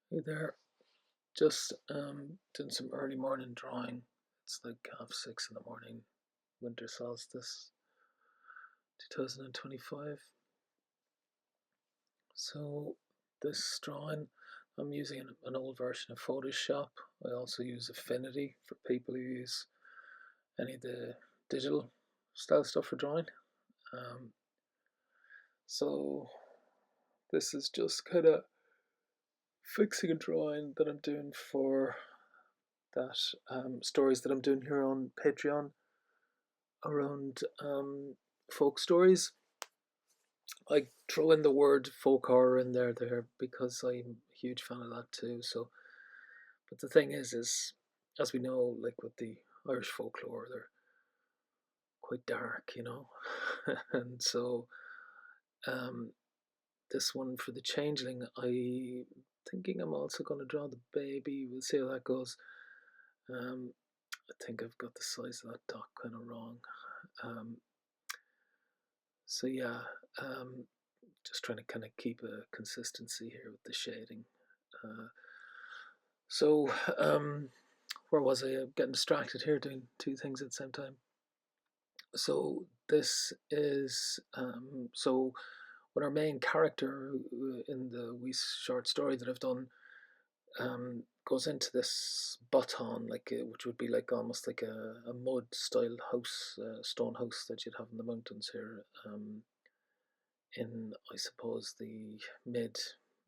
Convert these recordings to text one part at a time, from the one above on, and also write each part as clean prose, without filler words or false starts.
Hey there, just doing some early morning drawing. It's like 6:30 in the morning, winter solstice, 2025. So this drawing, I'm using an old version of Photoshop. I also use Affinity for people who use any of the digital style stuff for drawing. Um, so this is just kind of fixing a drawing that I'm doing for that stories that I'm doing here on Patreon around folk stories. I throw in the word folk horror in there because I'm a huge fan of that too. So, but the thing is as we know, like with the Irish folklore, they're quite dark, and so um, this one for the Changeling, I thinking I'm also going to draw the baby. We'll see how that goes. Um, I think I've got the size of that dot kind of wrong. Um, so yeah, um, just trying to kind of keep a consistency here with the shading. Uh, so, where was I? I'm getting distracted here doing two things at the same time. So this is so when our main character in the wee short story that I've done goes into this button, like which would be like almost like a mud style house, stone house that you'd have in the mountains here. In I suppose the mid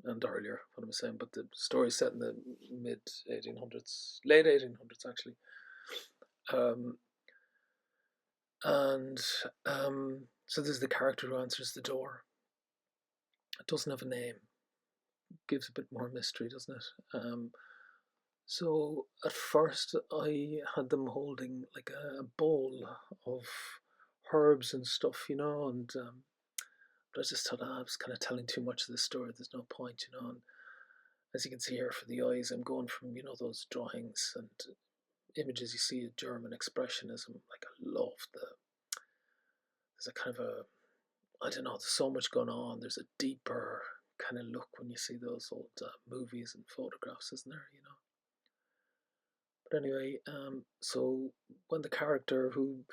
and earlier, what am I saying? But the story set in the mid 1800s, late 1800s actually. Um, and so there's the character who answers the door. It doesn't have a name, gives a bit more mystery, doesn't it? So at first I had them holding like a bowl of herbs and stuff, and but I just thought, I was kind of telling too much of the story. There's no point. And as you can see here for the eyes, I'm going from those drawings and images you see of German expressionism. Like I love there's a kind of a I don't know. There's so much going on. There's a deeper kind of look when you see those old movies and photographs, isn't there? But anyway, so when the character who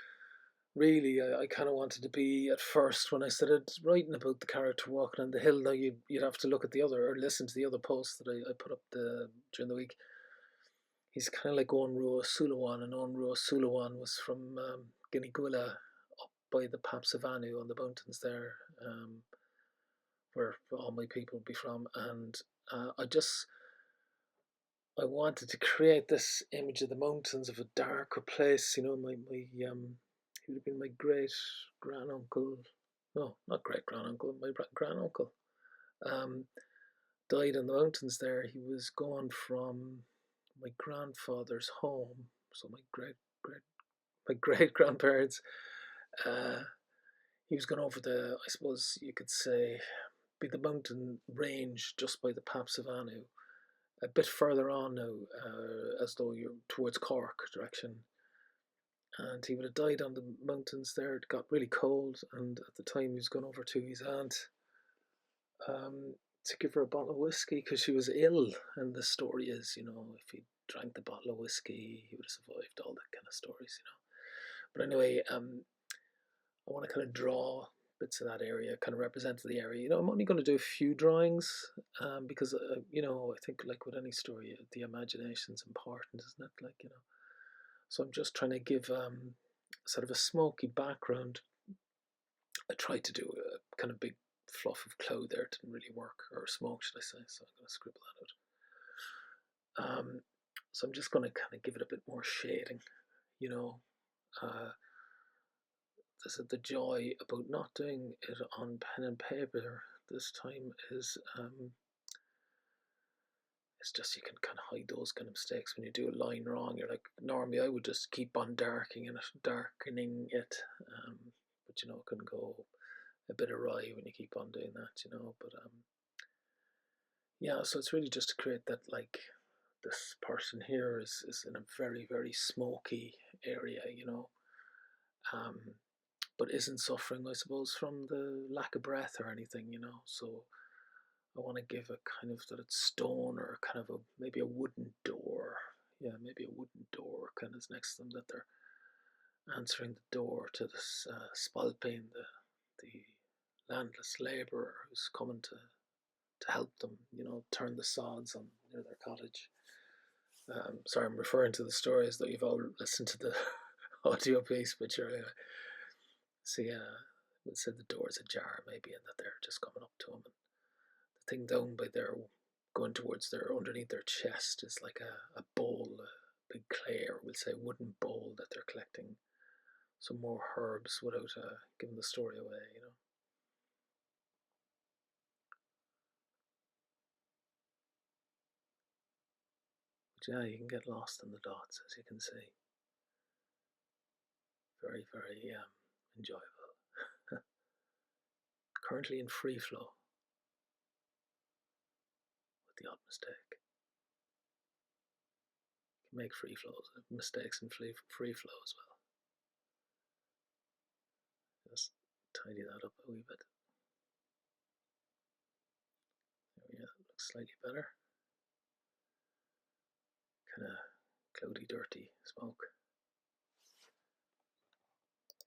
really I kind of wanted to be at first when I started writing about the character walking on the hill. Now you'd have to look at the other or listen to the other posts that I put up during the week. He's kind of like Onrua Sulawan, and Onrua Sulawan was from Guinea up by the Papsavanu on the mountains there, where all my people would be from. And I wanted to create this image of the mountains of a darker place. He would have been my great granduncle. No, not great granduncle. My granduncle um, died in the mountains there. He was gone from my grandfather's home. So my great grandparents. Uh, he was gone over I suppose you could say, be the mountain range just by the Papsavanu, a bit further on now, as though you're towards Cork direction. And he would have died on the mountains there. It got really cold, and at the time he was going over to his aunt to give her a bottle of whiskey because she was ill. And the story is, if he drank the bottle of whiskey, he would have survived. All that kind of stories. But anyway, I want to kind of draw bits of that area, kind of represent the area. I'm only going to do a few drawings because I think like with any story, the imagination's important, isn't it? So I'm just trying to give sort of a smoky background. I tried to do a kind of big fluff of cloud there. It didn't really work, or smoke, should I say? So I'm going to scribble that out. So I'm just going to kind of give it a bit more shading. You know, uh, the joy about not doing it on pen and paper this time is it's just you can kind of hide those kind of mistakes when you do a line wrong. You're like, normally I would just keep on darkening it, but it can go a bit awry when you keep on doing that. But yeah, so it's really just to create that, like, this person here is in a very, very smoky area, um, but isn't suffering, I suppose, from the lack of breath or anything. So I want to give a kind of that it's stone or kind of maybe a wooden door. Yeah, maybe a wooden door kind of is next to them, that they're answering the door to this Spalpeen, the landless labourer who's coming to help them, turn the sods on near their cottage. Sorry, I'm referring to the stories that you've all listened to the audio piece, but you're see, it said the door's ajar maybe, and that they're just coming up to him. And the thing down by their going towards their underneath their chest is like a bowl, a big clay, or we'll say wooden bowl that they're collecting some more herbs without giving the story away. But yeah, you can get lost in the dots, as you can see. Very, very enjoyable. Currently in free flow, with the odd mistake. You can make free flows, mistakes in free flow as well. Just tidy that up a wee bit. There we go, looks slightly better. Kind of cloudy, dirty smoke.